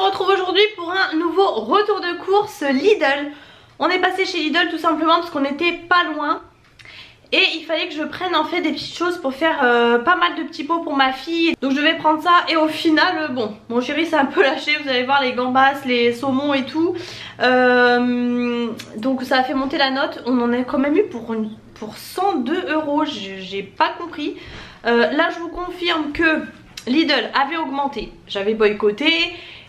vous retrouve aujourd'hui pour un nouveau retour de course Lidl. On est passé chez Lidl tout simplement parce qu'on n'était pas loin. Et il fallait que je prenne en fait des petites choses pour faire pas mal de petits pots pour ma fille. Donc je devais prendre ça et au final, bon, mon chéri s'est un peu lâché. Vous allez voir les gambas, les saumons et tout. Donc ça a fait monter la note. On en a quand même eu pour 102 €. J'ai pas compris. Là je vous confirme que Lidl avait augmenté. J'avais boycotté.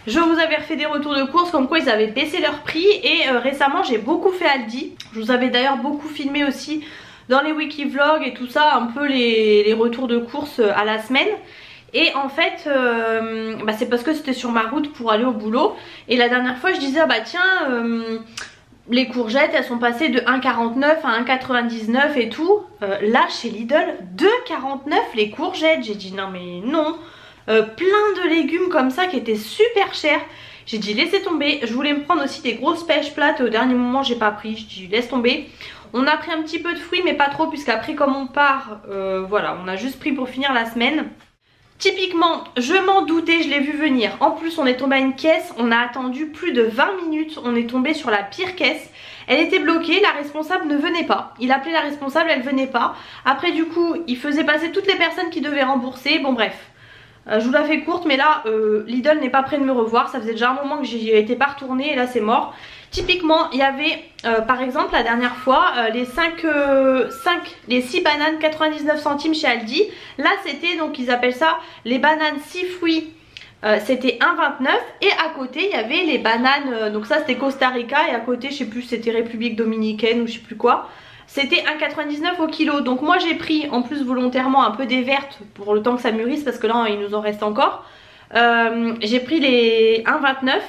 Je vous avais refait des retours de course comme quoi ils avaient baissé leur prix. Et récemment j'ai beaucoup fait Aldi. Je vous avais d'ailleurs beaucoup filmé aussi dans les wiki vlogs et tout ça, un peu les retours de course à la semaine. Et en fait c'est parce que c'était sur ma route pour aller au boulot. Et la dernière fois je disais ah bah tiens les courgettes elles sont passées de 1,49 à 1,99 et tout. Là chez Lidl 2,49 les courgettes. J'ai dit non mais non. Plein de légumes comme ça qui étaient super chers. J'ai dit laissez tomber. Je voulais me prendre aussi des grosses pêches plates. Au dernier moment j'ai pas pris. Je dis laisse tomber. On a pris un petit peu de fruits mais pas trop puisqu'après comme on part voilà on a juste pris pour finir la semaine. Typiquement je m'en doutais, je l'ai vu venir. En plus on est tombé à une caisse, on a attendu plus de 20 minutes. On est tombé sur la pire caisse. Elle était bloquée, la responsable ne venait pas. Il appelait la responsable, elle venait pas. Après du coup il faisait passer toutes les personnes qui devaient rembourser. Bon bref, je vous la fais courte mais là Lidl n'est pas prêt de me revoir. Ça faisait déjà un moment que j'y étais pas retournée et là c'est mort. Typiquement il y avait par exemple la dernière fois les 6 bananes 99 centimes chez Aldi. Là c'était donc ils appellent ça les bananes 6 fruits. C'était 1,29 et à côté il y avait les bananes, donc ça c'était Costa Rica et à côté je sais plus c'était République Dominicaine ou je sais plus quoi. C'était 1,99 au kilo. Donc moi j'ai pris en plus volontairement un peu des vertes pour le temps que ça mûrisse parce que là il nous en reste encore. J'ai pris les 1,29.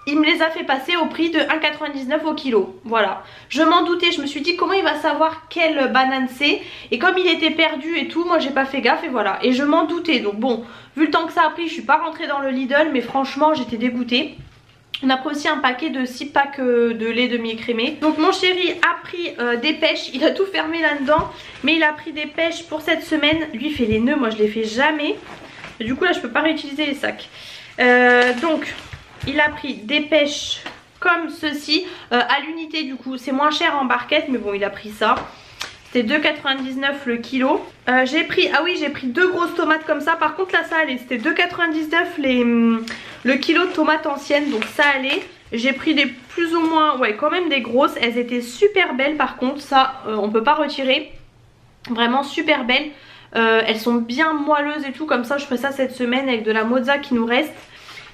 Il me les a fait passer au prix de 1,99 au kilo. Voilà. Je m'en doutais. Je me suis dit comment il va savoir quelle banane c'est. Et comme il était perdu et tout, moi j'ai pas fait gaffe et voilà. Et je m'en doutais. Donc bon, vu le temps que ça a pris, je suis pas rentrée dans le Lidl. Mais franchement j'étais dégoûtée. On a pris aussi un paquet de 6 packs de lait demi-écrémé. Donc mon chéri a pris des pêches. Il a tout fermé là-dedans. Mais il a pris des pêches pour cette semaine. Lui il fait les nœuds. Moi je les fais jamais. Et du coup là je peux pas réutiliser les sacs. Donc il a pris des pêches comme ceci à l'unité du coup. C'est moins cher en barquette mais bon il a pris ça. C'était 2,99 le kilo. J'ai pris, ah oui j'ai pris 2 grosses tomates comme ça. Par contre là ça allait. C'était 2,99 le kilo de tomates anciennes. Donc ça allait. J'ai pris des plus ou moins, ouais quand même des grosses. Elles étaient super belles par contre. Ça on peut pas retirer. Vraiment super belles. Elles sont bien moelleuses et tout. Comme ça je ferai ça cette semaine avec de la mozza qui nous reste.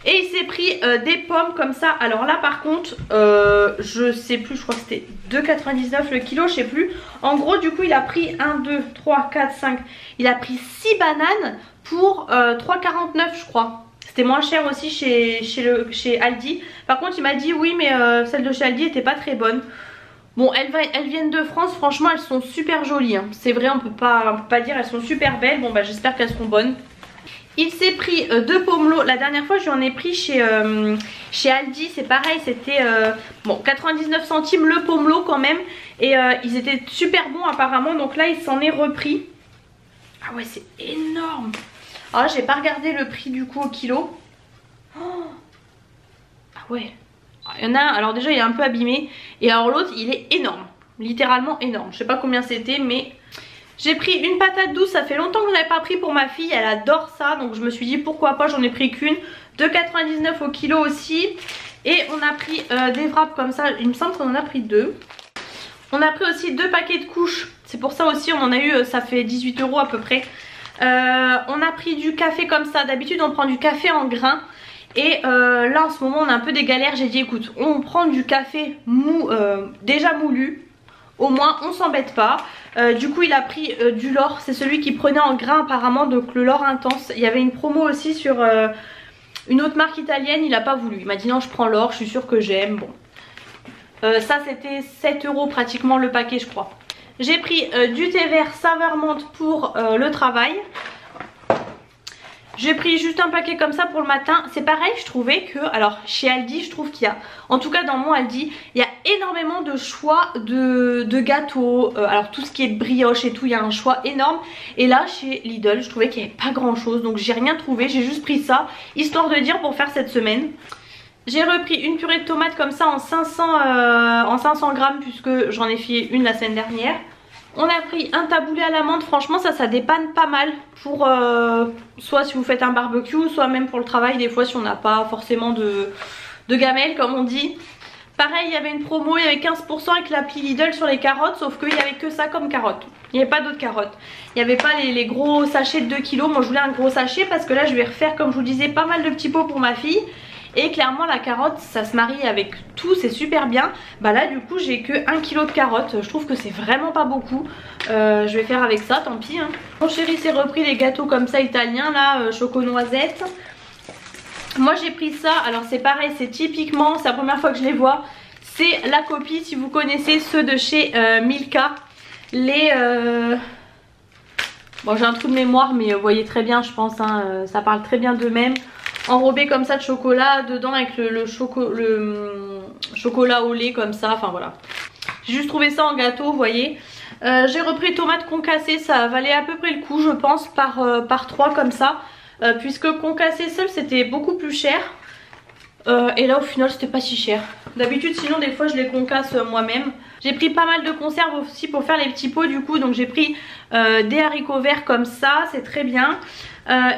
Et il s'est pris des pommes comme ça. Alors là par contre je sais plus, je crois que c'était 2,99 le kilo, je sais plus. En gros du coup il a pris 1, 2, 3, 4, 5. Il a pris 6 bananes pour 3,49 je crois. C'était moins cher aussi chez Aldi. Par contre il m'a dit oui mais celles de chez Aldi étaient pas très bonnes. Bon elles viennent de France, franchement elles sont super jolies hein. C'est vrai on peut pas dire, elles sont super belles. Bon bah j'espère qu'elles seront bonnes. Il s'est pris 2 pomelos. La dernière fois je lui en ai pris chez Aldi. C'est pareil, c'était bon 99 centimes le pomelo quand même. Et ils étaient super bons apparemment. Donc là il s'en est repris. Ah ouais c'est énorme. Alors là j'ai pas regardé le prix du coup au kilo. Oh. Ah ouais. Il y en a un, alors déjà il est un peu abîmé. Et alors l'autre il est énorme. Littéralement énorme. Je sais pas combien c'était mais... J'ai pris une patate douce, ça fait longtemps que je n'en avais pas pris pour ma fille, elle adore ça. Donc je me suis dit pourquoi pas, j'en ai pris qu'une. 2,99 au kilo aussi. Et on a pris des wraps comme ça, il me semble qu'on en a pris 2. On a pris aussi 2 paquets de couches, c'est pour ça aussi on en a eu, ça fait 18 € à peu près. On a pris du café comme ça, d'habitude on prend du café en grains. Et là en ce moment on a un peu des galères, j'ai dit écoute on prend du café mou, déjà moulu. Au moins on s'embête pas. Du coup il a pris du L'Or. C'est celui qui prenait en grain apparemment. Donc le L'Or intense. Il y avait une promo aussi sur une autre marque italienne. Il a pas voulu. Il m'a dit non je prends L'Or. Je suis sûre que j'aime. Bon. Ça c'était 7 € pratiquement le paquet je crois. J'ai pris du thé vert saveur menthe pour le travail. J'ai pris juste un paquet comme ça pour le matin. C'est pareil, je trouvais que, alors chez Aldi, je trouve qu'il y a, en tout cas dans mon Aldi, il y a énormément de choix de gâteaux. Alors tout ce qui est brioche et tout, il y a un choix énorme. Et là chez Lidl, je trouvais qu'il n'y avait pas grand chose. Donc j'ai rien trouvé, j'ai juste pris ça, histoire de dire pour faire cette semaine. J'ai repris une purée de tomates comme ça en 500 grammes puisque j'en ai fait une la semaine dernière. On a pris un taboulé à l'amande, franchement ça dépanne pas mal pour soit si vous faites un barbecue, soit même pour le travail des fois si on n'a pas forcément de gamelle comme on dit. Pareil, il y avait une promo, il y avait 15% avec l'appli Lidl sur les carottes, sauf qu'il n'y avait que ça comme carottes. Il n'y avait pas d'autres carottes. Il n'y avait pas les gros sachets de 2 kg. Moi je voulais un gros sachet parce que là je vais refaire, comme je vous disais, pas mal de petits pots pour ma fille. Et clairement la carotte ça se marie avec tout, c'est super bien. Bah là du coup j'ai que 1 kg de carottes, je trouve que c'est vraiment pas beaucoup. Je vais faire avec ça, tant pis hein. Mon chéri s'est repris les gâteaux comme ça italiens là, choco noisette. Moi j'ai pris ça, alors c'est pareil, c'est typiquement, c'est la première fois que je les vois. C'est la copie, si vous connaissez ceux de chez Milka. Les... Bon j'ai un trou de mémoire mais vous voyez très bien je pense, hein, ça parle très bien d'eux-mêmes. Enrobé comme ça de chocolat, dedans avec le chocolat au lait comme ça, enfin voilà. J'ai juste trouvé ça en gâteau, vous voyez. J'ai repris tomates concassées, ça valait à peu près le coup je pense par 3 comme ça. Puisque concassé seul c'était beaucoup plus cher. Et là au final c'était pas si cher. D'habitude sinon des fois je les concasse moi-même. J'ai pris pas mal de conserves aussi pour faire les petits pots du coup. Donc j'ai pris des haricots verts comme ça, c'est très bien.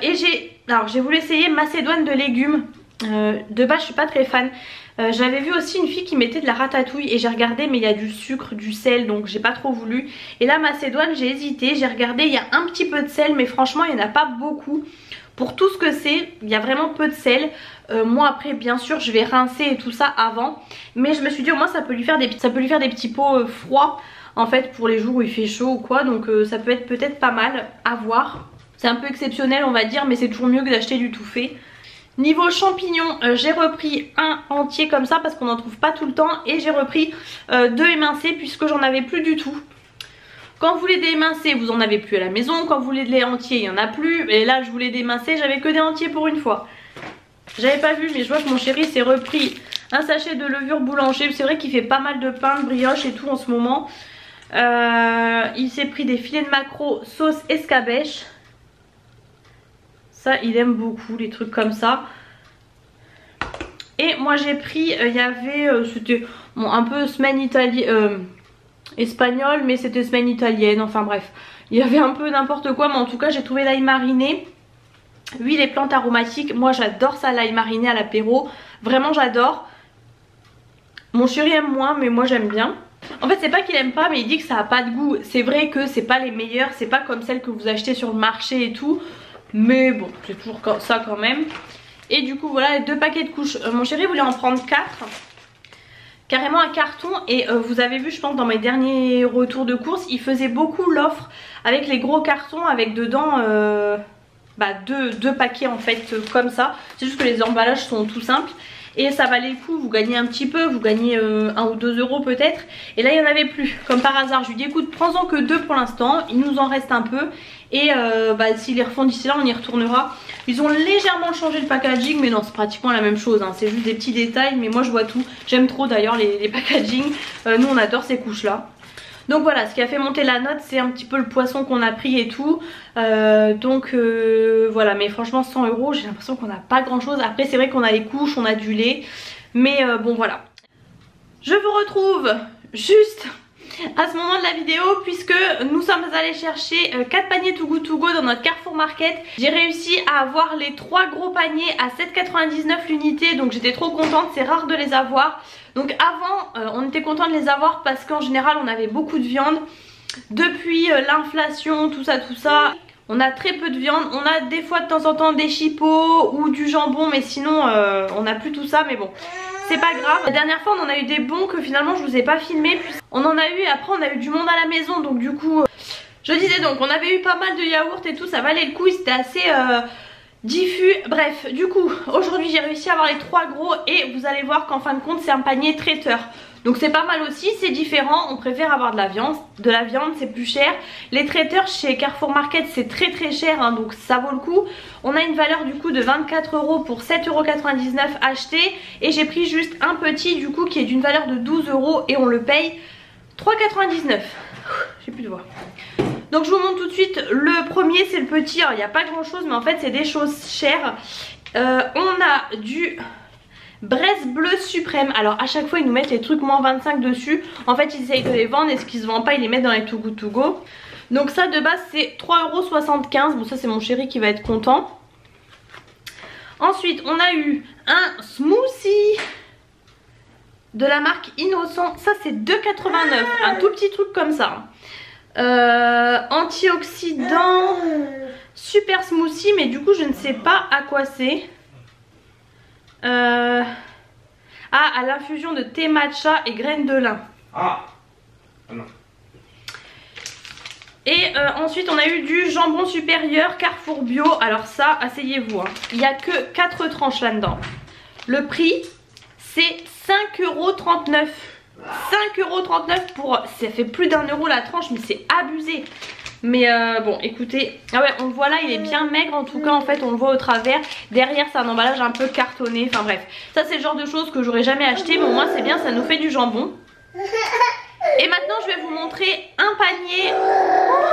Et j'ai voulu essayer macédoine de légumes. De base je suis pas très fan. J'avais vu aussi une fille qui mettait de la ratatouille et j'ai regardé mais il y a du sucre, du sel donc j'ai pas trop voulu. Et là macédoine j'ai hésité, j'ai regardé, il y a un petit peu de sel mais franchement il n'y en a pas beaucoup. Pour tout ce que c'est, il y a vraiment peu de sel. Moi après bien sûr je vais rincer et tout ça avant. Mais je me suis dit au moins ça peut lui faire des petits pots froids en fait pour les jours où il fait chaud ou quoi. Donc ça peut être peut-être pas mal à voir. C'est un peu exceptionnel on va dire mais c'est toujours mieux que d'acheter du tout fait. Niveau champignons, j'ai repris un entier comme ça parce qu'on n'en trouve pas tout le temps. Et j'ai repris 2 émincés puisque j'en avais plus du tout. Quand vous voulez des émincés, vous en avez plus à la maison. Quand vous voulez des entiers, il n'y en a plus. Et là, je voulais des émincés, j'avais que des entiers pour une fois. J'avais pas vu, mais je vois que mon chéri s'est repris un sachet de levure boulanger. C'est vrai qu'il fait pas mal de pain, de brioche et tout en ce moment. Il s'est pris des filets de maquereau sauce escabèche. Ça, il aime beaucoup les trucs comme ça. Et moi, j'ai pris, il y avait, c'était bon, un peu semaine italienne. Espagnol mais c'était semaine italienne, enfin bref il y avait un peu n'importe quoi mais en tout cas j'ai trouvé l'ail mariné, huile et plantes aromatiques. Moi j'adore ça, l'ail mariné à l'apéro, vraiment j'adore. Mon chéri aime moins mais moi j'aime bien. En fait c'est pas qu'il aime pas mais il dit que ça a pas de goût. C'est vrai que c'est pas les meilleurs, c'est pas comme celles que vous achetez sur le marché et tout, mais bon c'est toujours ça quand même. Et du coup voilà les 2 paquets de couches, mon chéri voulait en prendre 4. Carrément un carton et vous avez vu je pense dans mes derniers retours de course il faisait beaucoup l'offre avec les gros cartons avec dedans deux paquets en fait comme ça. C'est juste que les emballages sont tout simples et ça valait le coup, vous gagnez un petit peu, vous gagnez 1 ou 2 euros peut-être. Et là il n'y en avait plus comme par hasard, je lui dis écoute prends-en que 2 pour l'instant, il nous en reste un peu. Et s'ils les refont d'ici là on y retournera. Ils ont légèrement changé le packaging mais non c'est pratiquement la même chose hein. C'est juste des petits détails mais moi je vois tout. J'aime trop d'ailleurs les packaging, nous on adore ces couches là. Donc voilà, ce qui a fait monter la note c'est un petit peu le poisson qu'on a pris et tout. Voilà, mais franchement 100 euros j'ai l'impression qu'on n'a pas grand chose. Après c'est vrai qu'on a les couches, on a du lait. Mais bon voilà. Je vous retrouve juste à ce moment de la vidéo puisque nous sommes allés chercher 4 paniers Too Good To Go dans notre Carrefour Market. J'ai réussi à avoir les 3 gros paniers à 7,99 l'unité donc j'étais trop contente, c'est rare de les avoir. Donc avant on était content de les avoir parce qu'en général on avait beaucoup de viande. Depuis l'inflation tout ça on a très peu de viande. On a des fois de temps en temps des chipots ou du jambon mais sinon on n'a plus tout ça mais bon. C'est pas grave. La dernière fois on en a eu des bons que finalement je vous ai pas filmé. On en a eu et après on a eu du monde à la maison. Donc du coup je disais donc on avait eu pas mal de yaourts et tout. Ça valait le coup, c'était assez diffus. Bref du coup aujourd'hui j'ai réussi à avoir les 3 gros. Et vous allez voir qu'en fin de compte c'est un panier traiteur. Donc c'est pas mal aussi, c'est différent, on préfère avoir de la viande c'est plus cher. Les traiteurs chez Carrefour Market c'est très cher hein, donc ça vaut le coup. On a une valeur du coup de 24 euros pour 7,99 € acheté. Et j'ai pris juste un petit du coup qui est d'une valeur de 12 euros et on le paye 3,99 €. J'ai plus de voix. Donc je vous montre tout de suite le premier, c'est le petit. Alors il n'y a pas grand chose mais en fait c'est des choses chères. On a du Braise bleue suprême. Alors à chaque fois ils nous mettent les trucs moins 25 dessus. En fait ils essayent de les vendre et ce qui se vend pas ils les mettent dans les Too Good To Go. Donc ça de base c'est 3,75 €. Bon ça c'est mon chéri qui va être content. Ensuite on a eu un smoothie de la marque Innocent. Ça c'est 2,89 €. Un tout petit truc comme ça. Antioxydant. Super smoothie mais du coup je ne sais pas à quoi c'est. À l'infusion de thé matcha et graines de lin. Non. Et ensuite on a eu du jambon supérieur Carrefour Bio. Alors ça, asseyez-vous, hein. Il n'y a que 4 tranches là-dedans. Le prix c'est 5,39 €. 5,39 € pour... Ça fait plus d'1 € la tranche mais c'est abusé. Mais bon écoutez, ah ouais on le voit là il est bien maigre en tout cas en fait on le voit au travers. Derrière c'est un emballage un peu cartonné, enfin bref. Ça c'est le genre de choses que j'aurais jamais acheté mais au moins c'est bien, ça nous fait du jambon. Et maintenant je vais vous montrer un panier.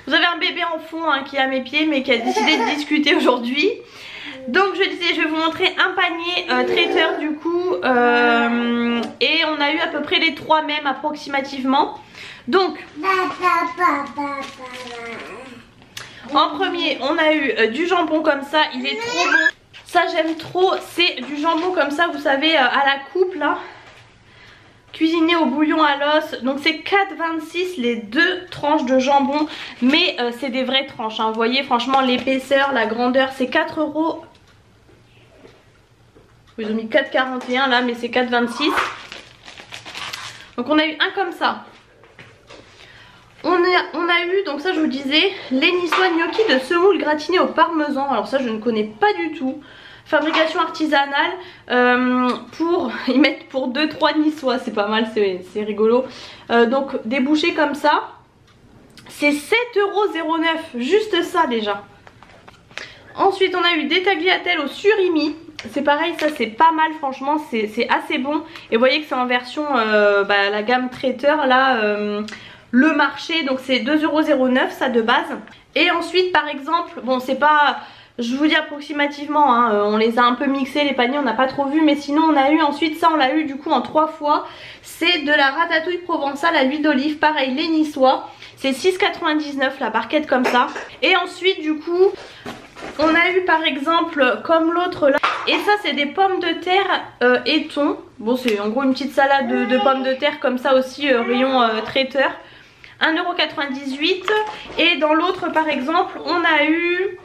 Vous avez un bébé en fond hein, qui est à mes pieds mais qui a décidé de discuter aujourd'hui. Donc je disais je vais vous montrer un panier traiteur du coup et on a eu à peu près les 3 mêmes approximativement. Donc en premier on a eu du jambon comme ça, il est trop bon. Ça j'aime trop, c'est du jambon comme ça vous savez à la coupe là. Cuisiné au bouillon à l'os. Donc c'est 4,26 € les 2 tranches de jambon. Mais c'est des vraies tranches hein. Vous voyez franchement l'épaisseur, la grandeur c'est 4 €. Ils ont mis 4,41 € là mais c'est 4,26 €. Donc on a eu un comme ça. On a eu, donc ça je vous disais, les niçois gnocchi de semoule gratinés au parmesan. Alors ça je ne connais pas du tout. Fabrication artisanale, ils mettent pour 2-3 niçois, c'est pas mal, c'est rigolo. Donc des bouchées comme ça, c'est 7,09 €, juste ça déjà. Ensuite on a eu des tagliatelles au surimi. C'est pareil, ça c'est pas mal franchement, c'est assez bon. Et vous voyez que c'est en version, la gamme traiteur là... le marché, donc c'est 2,09 € ça de base. Et ensuite par exemple, bon c'est pas, je vous dis approximativement hein, on les a un peu mixés les paniers, on n'a pas trop vu. Mais sinon on a eu ensuite, ça on l'a eu du coup en 3 fois. C'est de la ratatouille provençale à l'huile d'olive, pareil les niçois. C'est 6,99 € la barquette comme ça. Et ensuite du coup on a eu par exemple comme l'autre là. Et ça c'est des pommes de terre et thon. Bon c'est en gros une petite salade de pommes de terre comme ça aussi rayon traiteur. 1,98 €. Et dans l'autre par exemple on a eu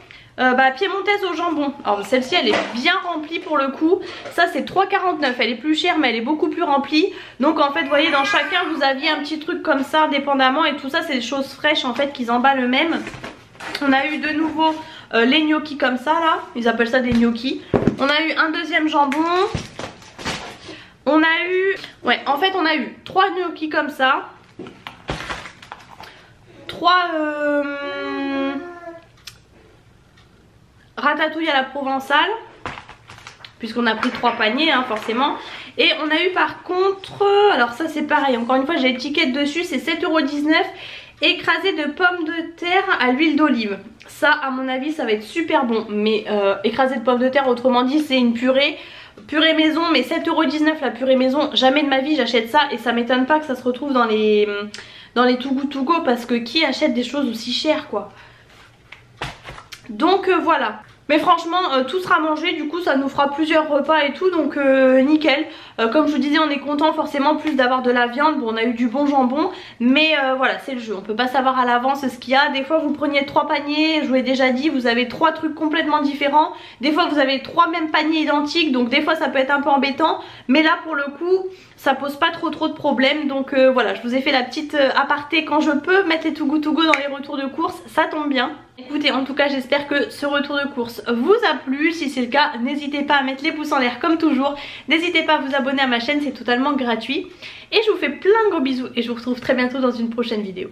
piémontaise au jambon. Alors celle-ci elle est bien remplie pour le coup. Ça c'est 3,49 €. Elle est plus chère mais elle est beaucoup plus remplie. Donc en fait vous voyez dans chacun vous aviez un petit truc comme ça dépendamment. Et tout ça c'est des choses fraîches en fait qu'ils emballent eux-mêmes. On a eu de nouveau les gnocchis comme ça là. Ils appellent ça des gnocchis. On a eu un deuxième jambon. On a eu... Ouais en fait on a eu 3 gnocchis comme ça. 3 ratatouille à la provençale, puisqu'on a pris 3 paniers hein, forcément. Et on a eu par contre, alors ça c'est pareil, encore une fois j'ai l'étiquette dessus, c'est 7,19 €. Écrasé de pommes de terre à l'huile d'olive. Ça à mon avis ça va être super bon. Mais écrasé de pommes de terre autrement dit c'est une purée. Purée maison mais 7,19 € la purée maison. Jamais de ma vie j'achète ça. Et ça m'étonne pas que ça se retrouve dans les Too Good To Go. Parce que qui achète des choses aussi chères quoi. Donc voilà. Mais franchement tout sera mangé, du coup ça nous fera plusieurs repas et tout, donc nickel. Comme je vous disais on est content forcément plus d'avoir de la viande. Bon on a eu du bon jambon mais voilà c'est le jeu, on peut pas savoir à l'avance ce qu'il y a. Des fois vous preniez 3 paniers, je vous l'ai déjà dit, vous avez 3 trucs complètement différents. Des fois vous avez 3 mêmes paniers identiques, donc des fois ça peut être un peu embêtant. Mais là pour le coup ça pose pas trop de problèmes. Donc voilà, je vous ai fait la petite aparté quand je peux mettre les Too Good To Go dans les retours de course, ça tombe bien. Écoutez, en tout cas j'espère que ce retour de course vous a plu. Si c'est le cas, n'hésitez pas à mettre les pouces en l'air comme toujours. N'hésitez pas à vous abonner à ma chaîne, c'est totalement gratuit. Et je vous fais plein de gros bisous et je vous retrouve très bientôt dans une prochaine vidéo.